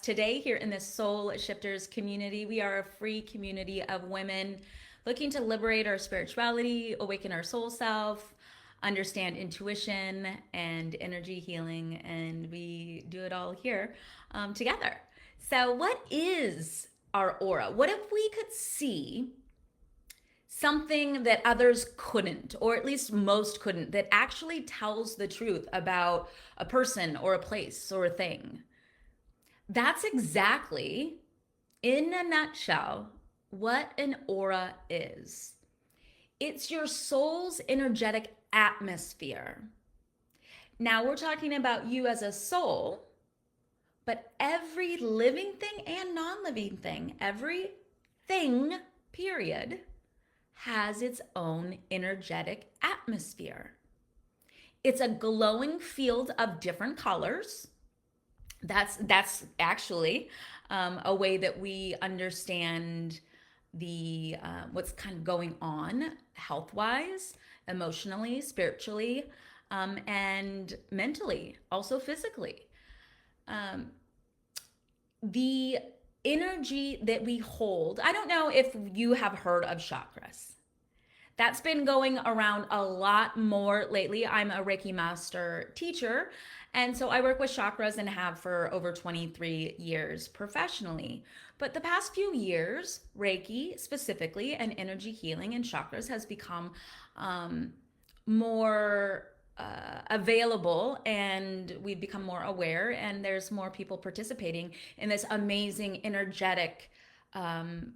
Today, here in the Soul Shifters community, we are a free community of women looking to liberate our spirituality, awaken our soul self, understand intuition and energy healing, and we do it all here together. So, what is our aura? What if we could see something that others couldn't, or at least most couldn't, that actually tells the truth about a person or a place or a thing? That's exactly, in a nutshell, what an aura is. It's your soul's energetic atmosphere. Now, we're talking about you as a soul, but every living thing and non living thing, every thing, period, has its own energetic atmosphere. It's a glowing field of different colors. That's actually a way that we understand the what's kind of going on health wise, emotionally, spiritually, and mentally, also physically. Um, the energy that we hold. I don't know if you have heard of chakras. That's been going around a lot more lately. I'm a Reiki master teacher, and so I work with chakras and have for over 23 years professionally. But the past few years, Reiki specifically and energy healing and chakras has become more available, and we've become more aware, and there's more people participating in this amazing energetic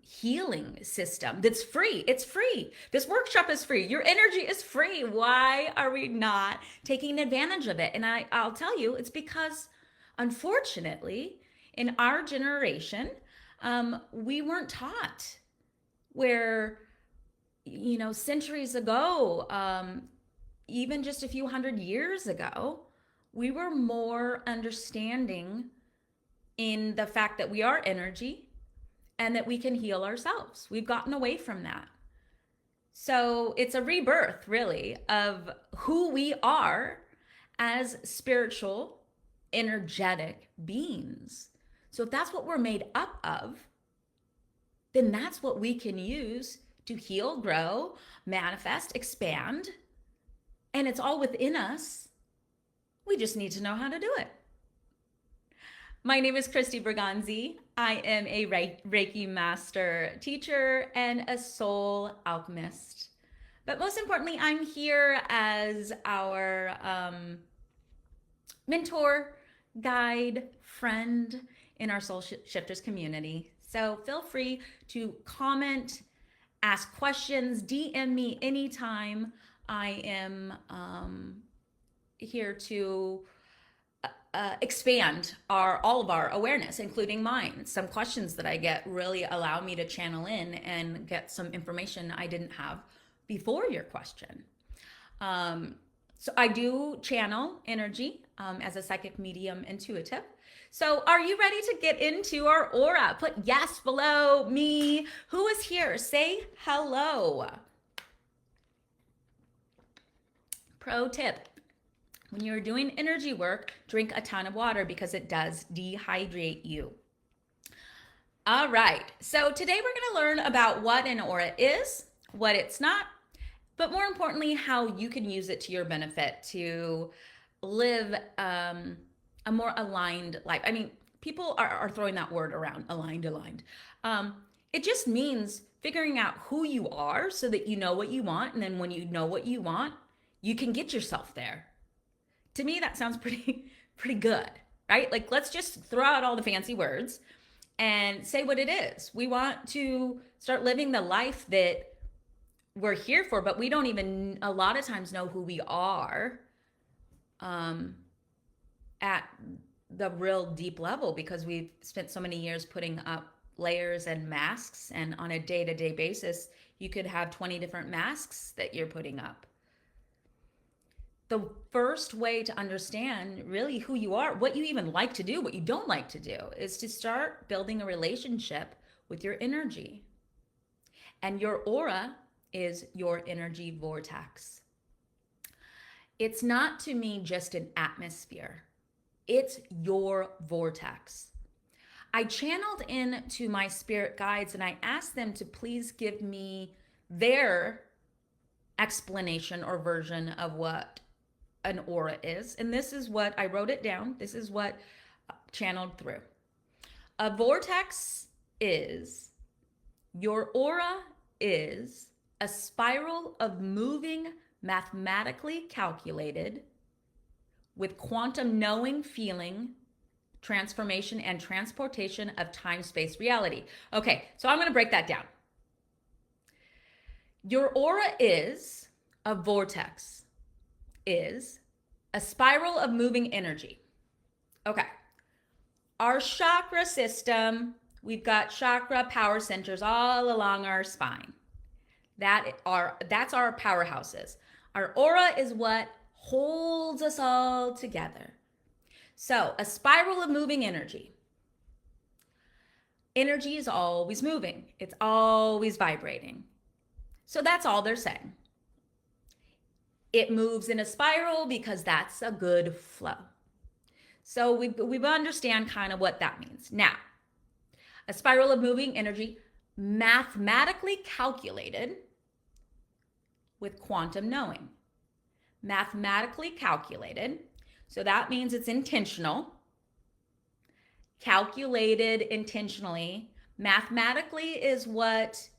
healing system that's free. It's free. This workshop is free. Your energy is free. Why are we not taking advantage of it? And I'll tell you, it's because, unfortunately, in our generation, we weren't taught where, centuries ago, even just a few hundred years ago, we were more understanding in the fact that we are energy and that we can heal ourselves. We've gotten away from that. So it's a rebirth, really, of who we are as spiritual, energetic beings. So if that's what we're made up of, then that's what we can use to heal, grow, manifest, expand. And it's all within us. We just need to know how to do it. My name is Christy Berganzi. I am a Reiki master teacher and a soul alchemist. But most importantly, I'm here as our mentor, guide, friend in our Soul Shifters community. So feel free to comment, ask questions, DM me anytime. I am here to expand all of our awareness, including mine. Some questions that I get really allow me to channel in and get some information I didn't have before your question. So I do channel energy as a psychic medium intuitive. So are you ready to get into our aura? Put yes below me. Who is here? Say hello. Pro tip: when you're doing energy work, drink a ton of water because it does dehydrate you. All right, so today we're going to learn about what an aura is, what it's not, but more importantly, how you can use it to your benefit to live a more aligned life. I mean, people are throwing that word around, aligned. It just means figuring out who you are so that you know what you want, and then when you know what you want, you can get yourself there. To me, that sounds pretty good, right? Like, let's just throw out all the fancy words and say what it is. We want to start living the life that we're here for, but we don't even a lot of times know who we are at the real deep level, because we've spent so many years putting up layers and masks, and on a day-to-day basis, you could have 20 different masks that you're putting up. The first way to understand really who you are, what you even like to do, what you don't like to do, is to start building a relationship with your energy. And your aura is your energy vortex. It's not, to me, just an atmosphere. It's your vortex. I channeled in to my spirit guides and I asked them to please give me their explanation or version of what an aura is. And this is what I wrote it down. This is what channeled through. A vortex is, your aura is a spiral of moving, mathematically calculated, with quantum knowing, feeling, transformation, and transportation of time, space, reality. Okay, so I'm going to break that down. Your aura is, a vortex is, a spiral of moving energy. Okay. Our chakra system, we've got chakra power centers all along our spine. That's our powerhouses. Our aura is what holds us all together. So, a spiral of moving energy. Energy is always moving. It's always vibrating. So that's all they're saying. It moves in a spiral because that's a good flow. So we understand kind of what that means. Now, a spiral of moving energy, mathematically calculated with quantum knowing. Mathematically calculated. So that means it's intentional. Calculated intentionally. Mathematically is what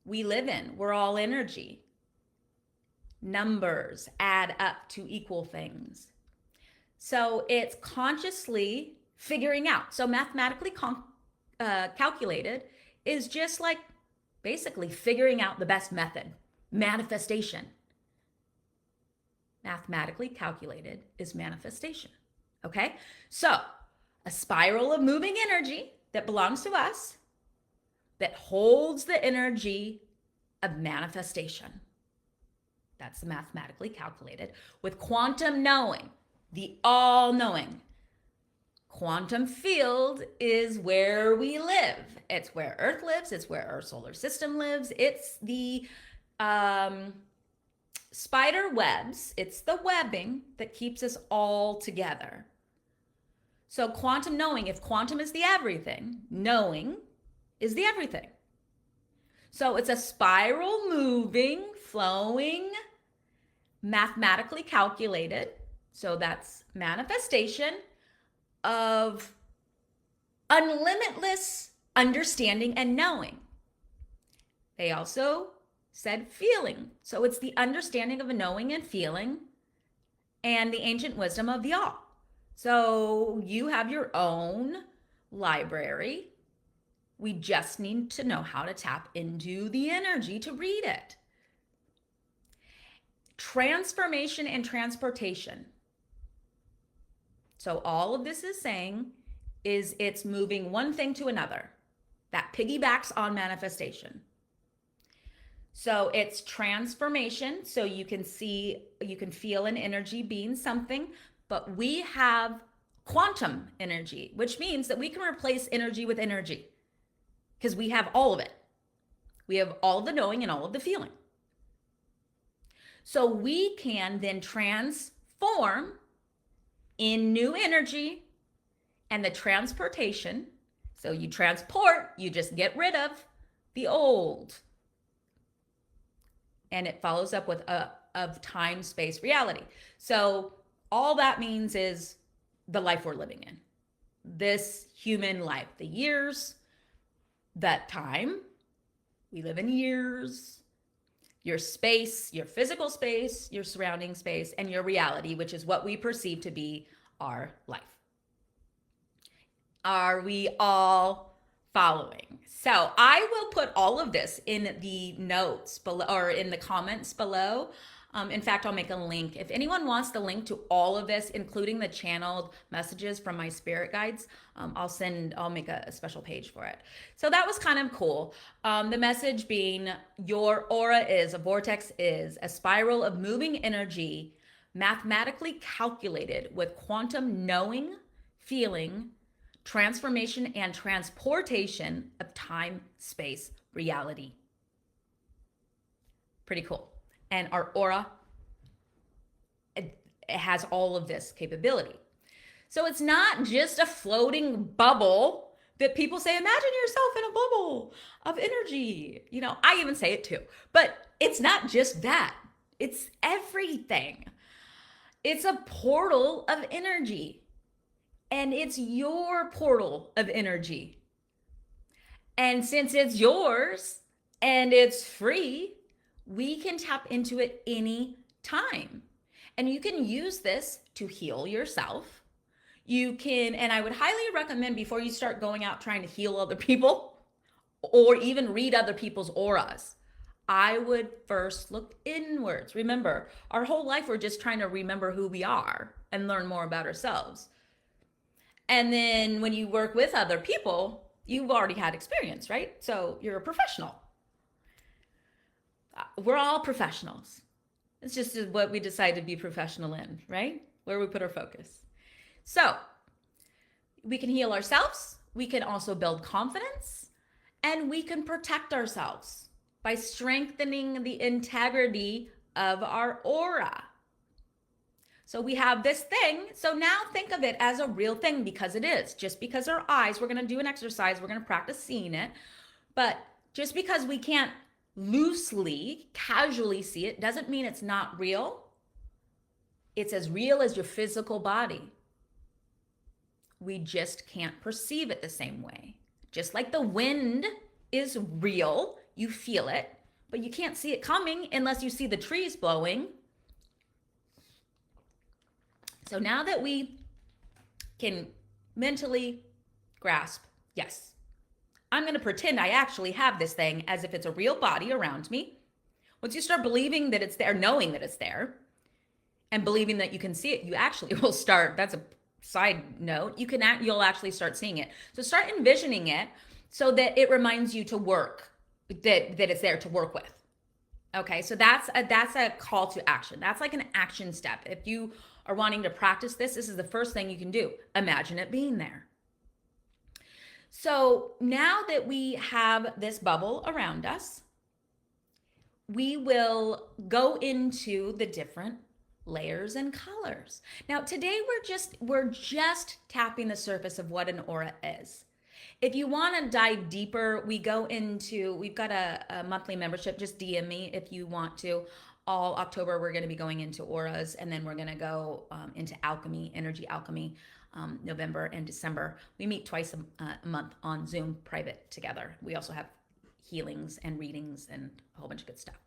we live in. We're all energy. Numbers add up to equal things. So it's consciously figuring out. So mathematically calculated is just like basically figuring out the best method. Manifestation. Mathematically calculated is manifestation. Okay? So a spiral of moving energy that belongs to us that holds the energy of manifestation. That's the mathematically calculated. With quantum knowing, the all-knowing. Quantum field is where we live. It's where Earth lives. It's where our solar system lives. It's the spider webs. It's the webbing that keeps us all together. So quantum knowing, if quantum is the everything, knowing is the everything. So it's a spiral moving, flowing, mathematically calculated. So that's manifestation of unlimitless understanding and knowing. They also said feeling. So it's the understanding of a knowing and feeling and the ancient wisdom of the all. So you have your own library. We just need to know how to tap into the energy to read it. Transformation and transportation. So all of this is saying is it's moving one thing to another. That piggybacks on manifestation. So it's transformation. So you can feel an energy being something, but we have quantum energy, which means that we can replace energy with energy. Because we have all of it. We have all of the knowing and all of the feeling. So we can then transform in new energy and the transportation. So you transport, you just get rid of the old. And it follows up with of time, space, reality. So all that means is the life we're living in. This human life, the years, that time, we live in years, your space, your physical space, your surrounding space, and your reality, which is what we perceive to be our life. Are we all following? So I will put all of this in the notes below or in the comments below. In fact, I'll make a link. If anyone wants the link to all of this, including the channeled messages from my spirit guides, I'll make a special page for it. So that was kind of cool. The message being your aura is, a vortex is a spiral of moving energy, mathematically calculated with quantum knowing, feeling, transformation, and transportation of time, space, reality. Pretty cool. And our aura, it has all of this capability. So it's not just a floating bubble that people say, imagine yourself in a bubble of energy. I even say it too. But it's not just that, it's everything. It's a portal of energy, and it's your portal of energy. And since it's yours and it's free, we can tap into it any time. And you can use this to heal yourself. You can, and I would highly recommend before you start going out trying to heal other people or even read other people's auras, I would first look inwards. Remember, our whole life we're just trying to remember who we are and learn more about ourselves. And then when you work with other people, you've already had experience, right? So you're a professional. We're all professionals. It's just what we decide to be professional in, right? Where we put our focus. So we can heal ourselves. We can also build confidence, and we can protect ourselves by strengthening the integrity of our aura. So we have this thing. So now think of it as a real thing, because it is. Just because our eyes, we're going to do an exercise, we're going to practice seeing it. But just because we can't loosely, casually see it, doesn't mean it's not real. It's as real as your physical body. We just can't perceive it the same way. Just like the wind is real, you feel it, but you can't see it coming unless you see the trees blowing. So now that we can mentally grasp, yes, I'm going to pretend I actually have this thing as if it's a real body around me. Once you start believing that it's there, knowing that it's there, and believing that you can see it, you actually will start, that's a side note, you'll actually start seeing it. So start envisioning it so that it reminds you to work, that it's there to work with. Okay, so that's a call to action. That's like an action step. If you are wanting to practice this is the first thing you can do. Imagine it being there. So now that we have this bubble around us, we will go into the different layers and colors. Now today we're just tapping the surface of what an aura is. If you want to dive deeper, we've got a monthly membership. Just DM me if you want to. All October, we're going to be going into auras, and then we're going to go into alchemy, energy alchemy, November and December. We meet twice a month on Zoom private together. We also have healings and readings and a whole bunch of good stuff.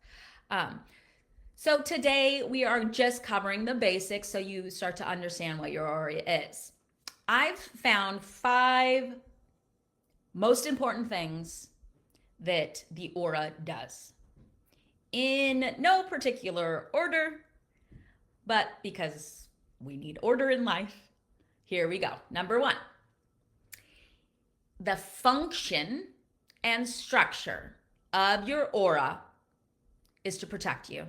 So today we are just covering the basics so you start to understand what your aura is. I've found 5 most important things that the aura does. In no particular order, but because we need order in life, here we go. Number 1, the function and structure of your aura is to protect you.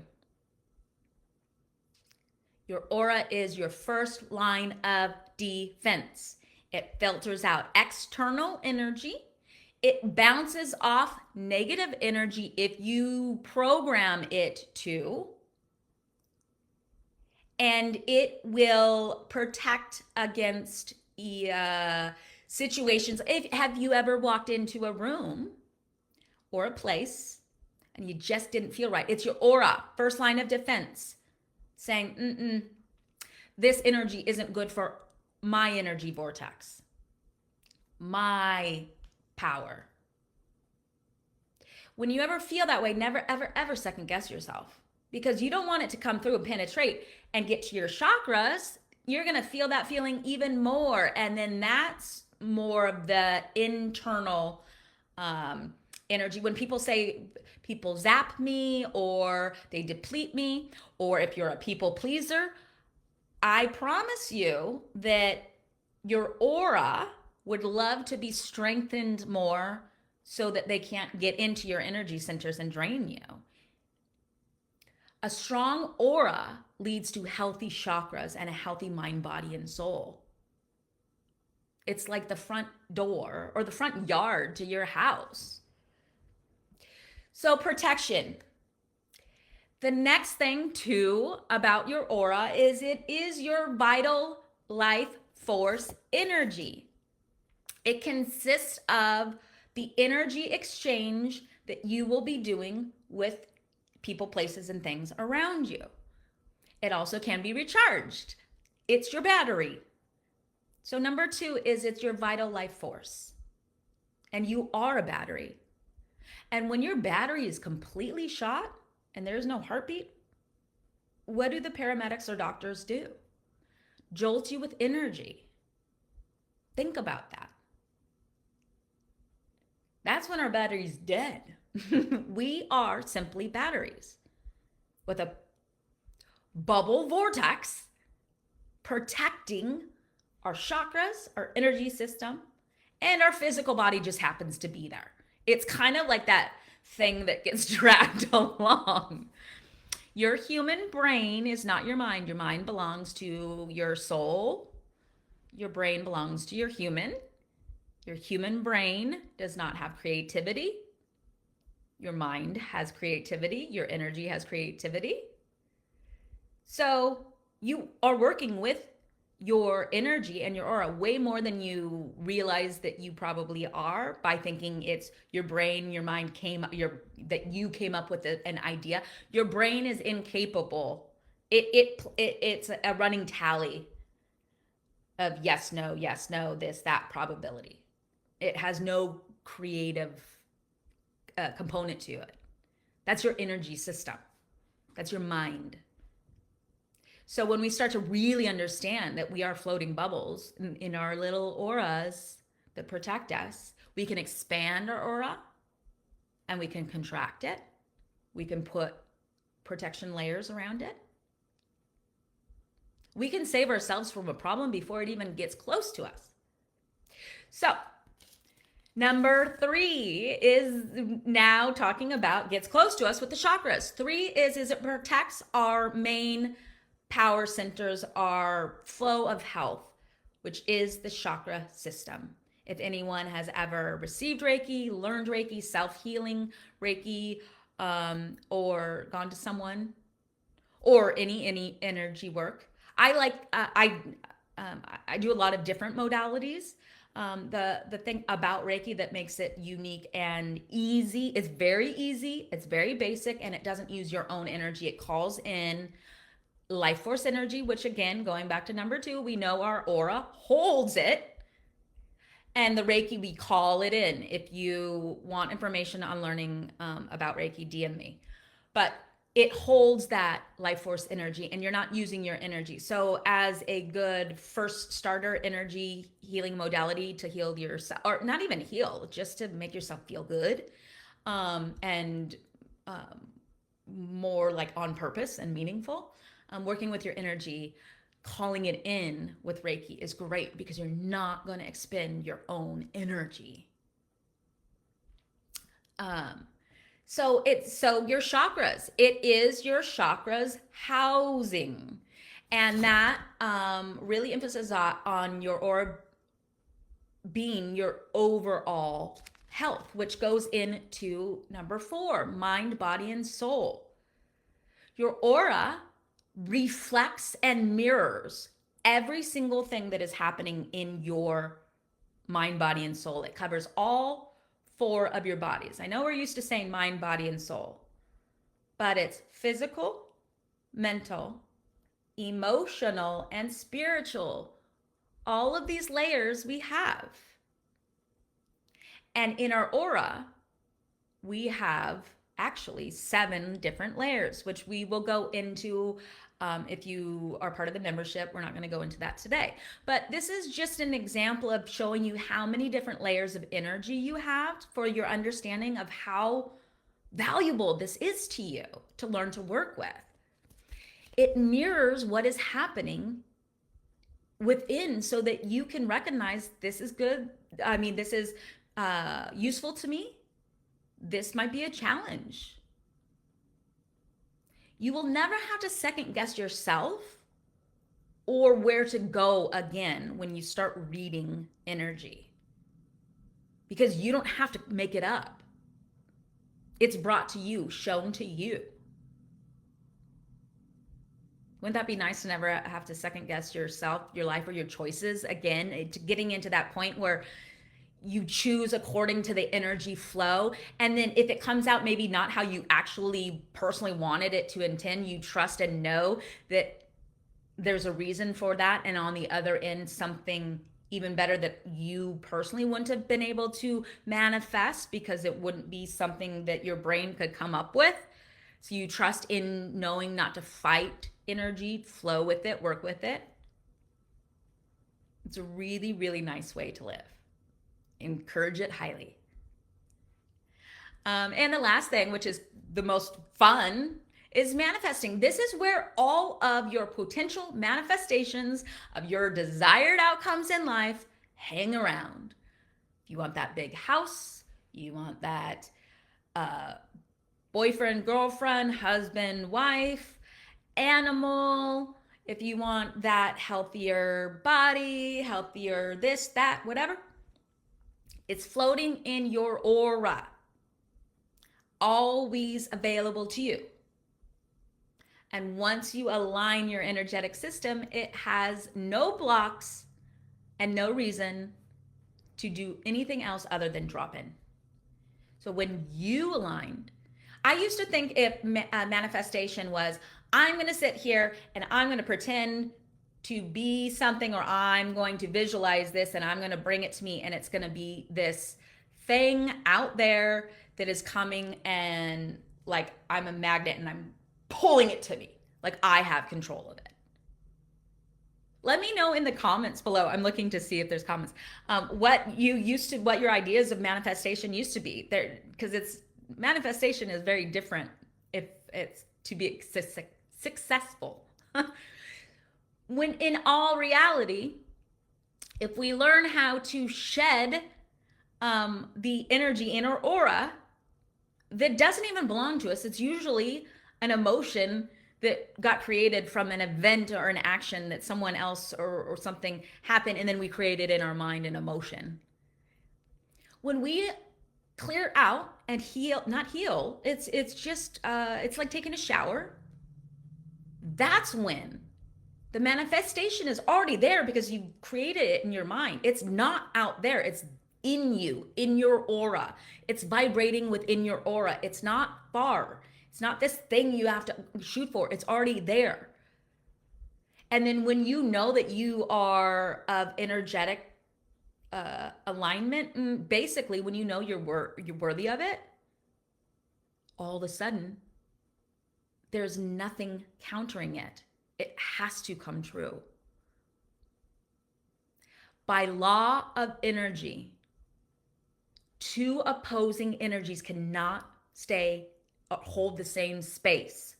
Your aura is your first line of defense. It filters out external energy. It bounces off negative energy if you program it to. And it will protect against situations. Have you ever walked into a room or a place and you just didn't feel right? It's your aura, first line of defense, saying, this energy isn't good for my energy vortex, my power. When you ever feel that way, never, ever, ever second guess yourself, because you don't want it to come through and penetrate and get to your chakras. You're going to feel that feeling even more. And then that's more of the internal energy. When people say people zap me or they deplete me, or if you're a people pleaser, I promise you that your aura would love to be strengthened more so that they can't get into your energy centers and drain you. A strong aura leads to healthy chakras and a healthy mind, body, and soul. It's like the front door or the front yard to your house. So protection. The next thing too about your aura is it is your vital life force energy. It consists of the energy exchange that you will be doing with people, places, and things around you. It also can be recharged. It's your battery. So, number two is it's your vital life force. And you are a battery. And when your battery is completely shot and there's no heartbeat, what do the paramedics or doctors do? Jolt you with energy. Think about that. That's when our battery's dead. We are simply batteries with a bubble vortex protecting our chakras, our energy system, and our physical body just happens to be there. It's kind of like that thing that gets dragged along. Your human brain is not your mind. Your mind belongs to your soul. Your brain belongs to your human. Your human brain does not have creativity. Your mind has creativity. Your energy has creativity. So you are working with your energy and your aura way more than you realize that you probably are, by thinking it's your brain, your mind that you came up with an idea. Your brain is incapable. It's a running tally of yes, no, this, that probability. It has no creative component to it. That's your energy system. That's your mind. So when we start to really understand that we are floating bubbles in our little auras that protect us, we can expand our aura and we can contract it. We can put protection layers around it. We can save ourselves from a problem before it even gets close to us. So number 3 is now talking about gets close to us with the chakras. 3 is it protects our main power centers, our flow of health, which is the chakra system. If anyone has ever received Reiki, learned Reiki, self-healing Reiki, or gone to someone, or any energy work, I do a lot of different modalities. The thing about Reiki that makes it unique and easy, it's very easy, it's very basic, and it doesn't use your own energy. It calls in life force energy, which again, going back to number 2, we know our aura holds it. And the Reiki, we call it in. If you want information on learning about Reiki, DM me. But it holds that life force energy and you're not using your energy. So as a good first starter energy healing modality to heal yourself, or not even heal, just to make yourself feel good, and more like on purpose and meaningful, working with your energy, calling it in with Reiki is great because you're not going to expend your own energy. So your chakras, it is your chakras housing. And that really emphasizes on your aura being your overall health, which goes into number 4, mind, body, and soul. Your aura reflects and mirrors every single thing that is happening in your mind, body, and soul. It covers all 4 of your bodies. I know we're used to saying mind, body, and soul, but it's physical, mental, emotional, and spiritual. All of these layers we have. And in our aura, we have actually 7 different layers, which we will go into if you are part of the membership. We're not going to go into that today. But this is just an example of showing you how many different layers of energy you have for your understanding of how valuable this is to you to learn to work with. It mirrors what is happening within so that you can recognize this is good. I mean, this is useful to me. This might be a challenge. You will never have to second guess yourself or where to go again when you start reading energy, because you don't have to make it up. It's brought to you, shown to you. Wouldn't that be nice to never have to second guess yourself, your life, or your choices again? Getting into that point where you choose according to the energy flow. And then if it comes out maybe not how you actually personally wanted it to intend, you trust and know that there's a reason for that. And on the other end, something even better that you personally wouldn't have been able to manifest because it wouldn't be something that your brain could come up with. So you trust in knowing not to fight energy, flow with it, work with it. It's a really, really nice way to live. Encourage it highly. And the last thing, which is the most fun, is manifesting. This is where all of your potential manifestations of your desired outcomes in life hang around. If you want that big house, you want that boyfriend, girlfriend, husband, wife, animal, if you want that healthier body, healthier this, that, whatever, it's floating in your aura, always available to you. And once you align your energetic system, it has no blocks and no reason to do anything else other than drop in. So when you aligned, I used to think if manifestation was, I'm going to sit here and I'm going to pretend to be something, or I'm going to visualize this and I'm going to bring it to me, and it's going to be this thing out there that is coming, and like I'm a magnet and I'm pulling it to me, like I have control of it. Let me know in the comments below. I'm looking to see if there's comments. What your ideas of manifestation used to be there, because manifestation is very different if it's to be successful. When in all reality, if we learn how to shed the energy in our aura that doesn't even belong to us, it's usually an emotion that got created from an event or an action that someone else or something happened, and then we created in our mind an emotion. When we clear out and heal, not heal, it's just it's like taking a shower. That's when the manifestation is already there, because you created it in your mind. It's not out there, it's in you, in your aura. It's vibrating within your aura. It's not far. It's not this thing you have to shoot for. It's already there. And then when you know that you are of energetic alignment, and basically when you know you're worthy of it, all of a sudden, there's nothing countering it. It has to come true. By law of energy, two opposing energies cannot hold the same space.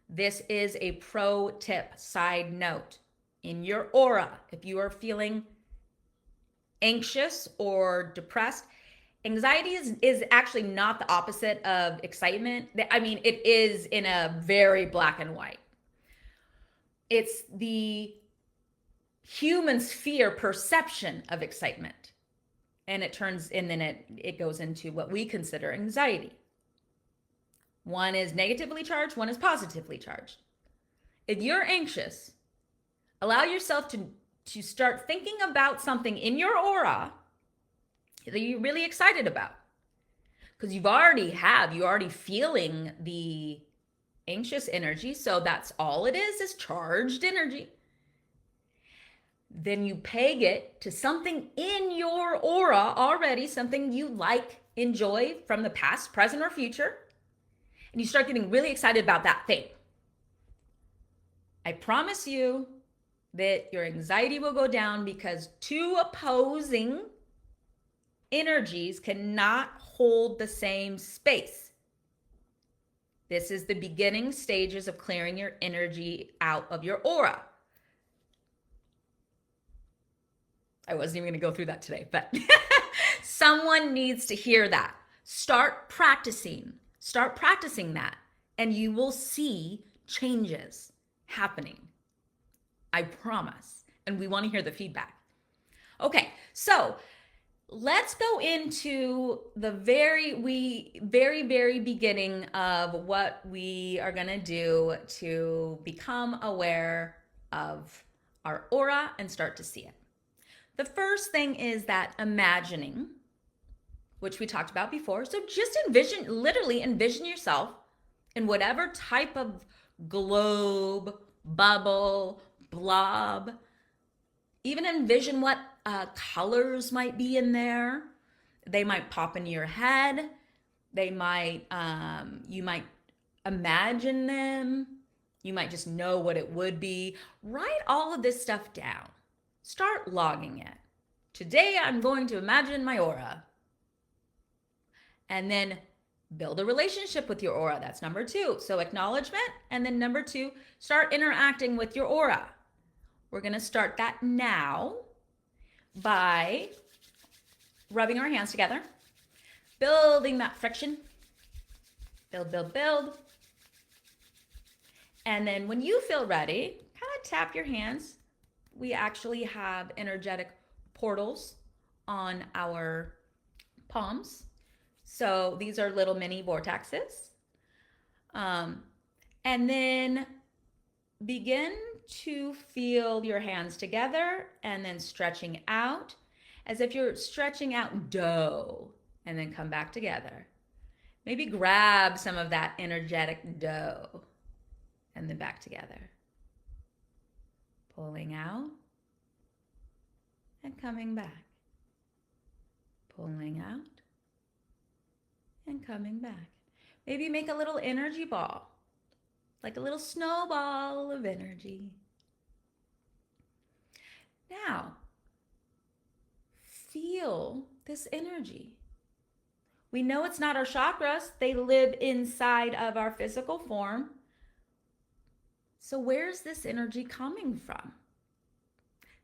This is a pro tip, side note. In your aura, if you are feeling anxious or depressed, anxiety is actually not the opposite of excitement. I mean, it is in a very black and white. It's the human's fear perception of excitement. And then it goes into what we consider anxiety. One is negatively charged, one is positively charged. If you're anxious, allow yourself to start thinking about something in your aura that you're really excited about. Because you're already feeling the anxious energy. So that's all it is charged energy. Then you peg it to something in your aura already, something you like, enjoy from the past, present, or future. And you start getting really excited about that thing. I promise you that your anxiety will go down, because two opposing energies cannot hold the same space. This is the beginning stages of clearing your energy out of your aura. I wasn't even going to go through that today, but someone needs to hear that. Start practicing that, and you will see changes happening. I promise. And we want to hear the feedback. Okay, so let's go into the very beginning of what we are going to do to become aware of our aura and start to see it. The first thing is that imagining, which we talked about before. So just literally envision yourself in whatever type of globe, bubble, blob. Even envision what colors might be in there. They might pop into your head. You might imagine them. You might just know what it would be. Write all of this stuff down. Start logging it. Today I'm going to imagine my aura. And then build a relationship with your aura. That's number 2. So acknowledgement. And then number 2, start interacting with your aura. We're going to start that now by rubbing our hands together, building that friction. Build, build, build. And then when you feel ready, kind of tap your hands. We actually have energetic portals on our palms. So these are little mini vortexes. And then begin to feel your hands together and then stretching out as if you're stretching out dough, and then come back together. Maybe grab some of that energetic dough and then back together. Pulling out and coming back. Pulling out and coming back. Maybe make a little energy ball, like a little snowball of energy. Now, feel this energy. We know it's not our chakras. They live inside of our physical form. So where's this energy coming from?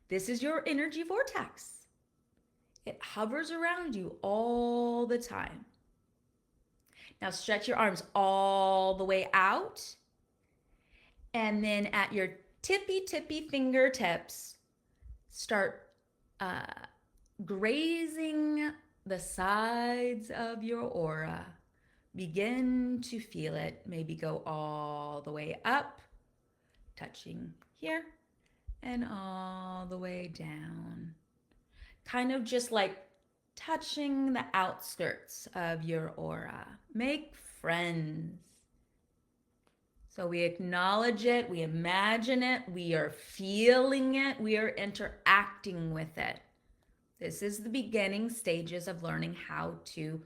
This is your energy vortex. It hovers around you all the time. Now stretch your arms all the way out. And then at your tippy fingertips, start grazing the sides of your aura. Begin to feel it. Maybe go all the way up, touching here, and all the way down. Kind of just like touching the outskirts of your aura. Make friends. So we acknowledge it, we imagine it, we are feeling it, we are interacting with it. This is the beginning stages of learning how to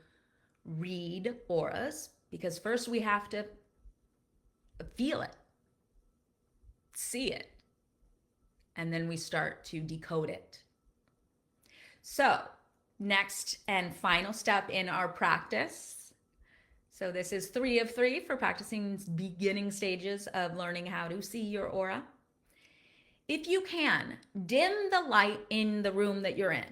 read auras, because first we have to feel it, see it, and then we start to decode it. So next and final step in our practice. So this is 3 of 3 for practicing beginning stages of learning how to see your aura. If you can, dim the light in the room that you're in.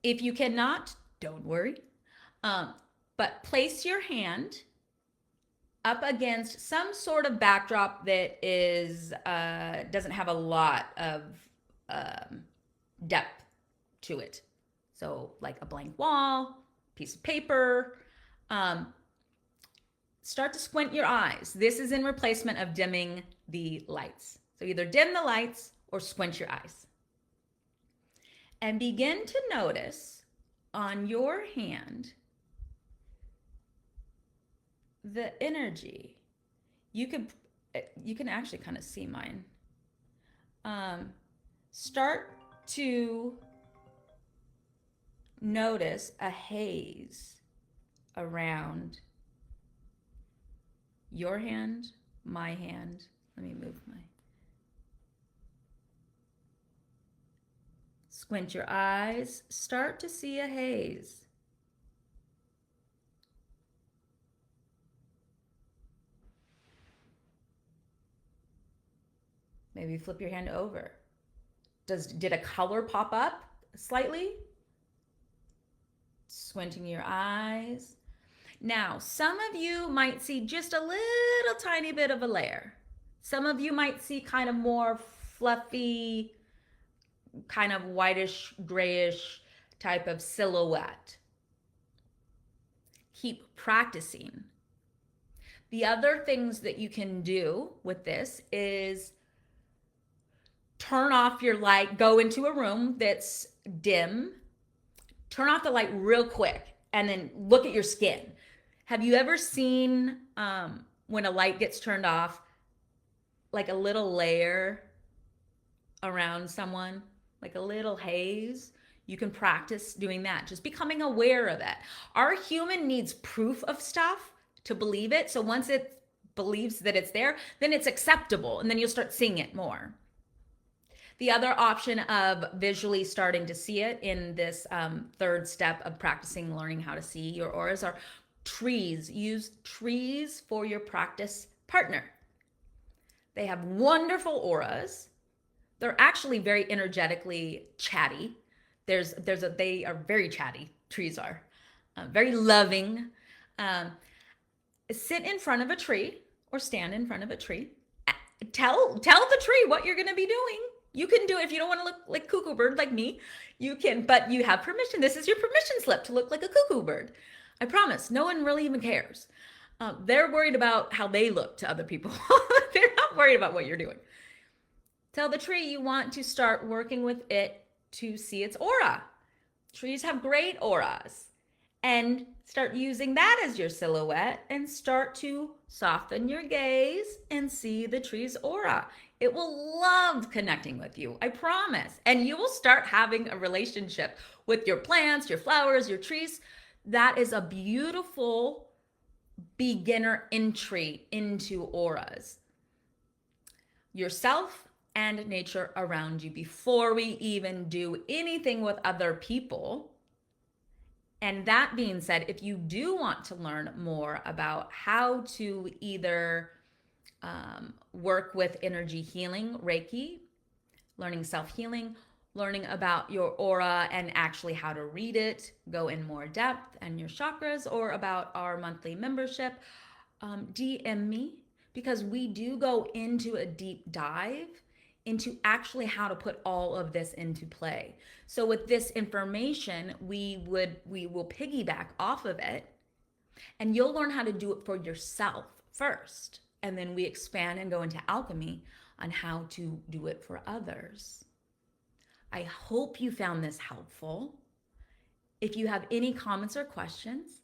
If you cannot, don't worry. But place your hand up against some sort of backdrop that is doesn't have a lot of depth to it. So like a blank wall, piece of paper. Start to squint your eyes. This is in replacement of dimming the lights. So either dim the lights or squint your eyes. And begin to notice on your hand the energy. You can actually kind of see mine. Start to notice a haze around your hand, my hand. Let me move my. Squint your eyes, start to see a haze. Maybe flip your hand over. Did a color pop up slightly? Squinting your eyes. Now, some of you might see just a little tiny bit of a layer. Some of you might see kind of more fluffy, kind of whitish, grayish type of silhouette. Keep practicing. The other things that you can do with this is turn off your light, go into a room that's dim, turn off the light real quick, and then look at your skin. Have you ever seen when a light gets turned off, like a little layer around someone, like a little haze? You can practice doing that, just becoming aware of it. Our human needs proof of stuff to believe it. So once it believes that it's there, then it's acceptable, and then you'll start seeing it more. The other option of visually starting to see it in this third step of practicing learning how to see your auras are trees. Use trees for your practice partner. They have wonderful auras. They're actually very energetically chatty. They are very chatty. Trees are very loving. Sit in front of a tree or stand in front of a tree. Tell the tree what you're going to be doing. You can do it if you don't want to look like cuckoo bird like me. You can, but you have permission. This is your permission slip to look like a cuckoo bird. I promise. No one really even cares. They're worried about how they look to other people. They're not worried about what you're doing. Tell the tree you want to start working with it to see its aura. Trees have great auras. And start using that as your silhouette and start to soften your gaze and see the tree's aura. It will love connecting with you, I promise. And you will start having a relationship with your plants, your flowers, your trees. That is a beautiful beginner entry into auras. Yourself and nature around you before we even do anything with other people. And that being said, if you do want to learn more about how to either work with energy healing, Reiki, learning self-healing, learning about your aura and actually how to read it, go in more depth and your chakras, or about our monthly membership, DM me, because we do go into a deep dive into actually how to put all of this into play. So with this information, we will piggyback off of it, and you'll learn how to do it for yourself first. And then we expand and go into alchemy on how to do it for others. I hope you found this helpful. If you have any comments or questions,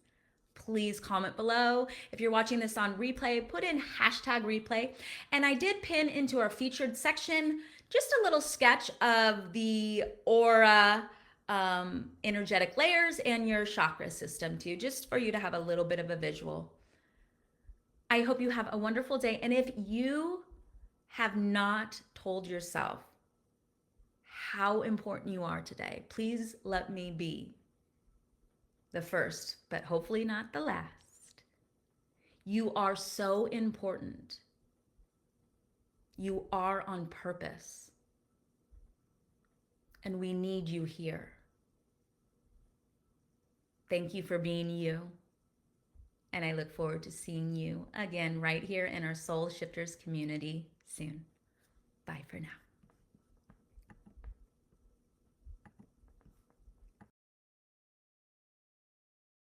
please comment below. If you're watching this on replay, put in #replay. And I did pin into our featured section just a little sketch of the aura, energetic layers, and your chakra system too, just for you to have a little bit of a visual. I hope you have a wonderful day. And if you have not told yourself how important you are today, please let me be the first, but hopefully not the last. You are so important. You are on purpose. And we need you here. Thank you for being you. And I look forward to seeing you again right here in our Soul Shifters community soon. Bye for now.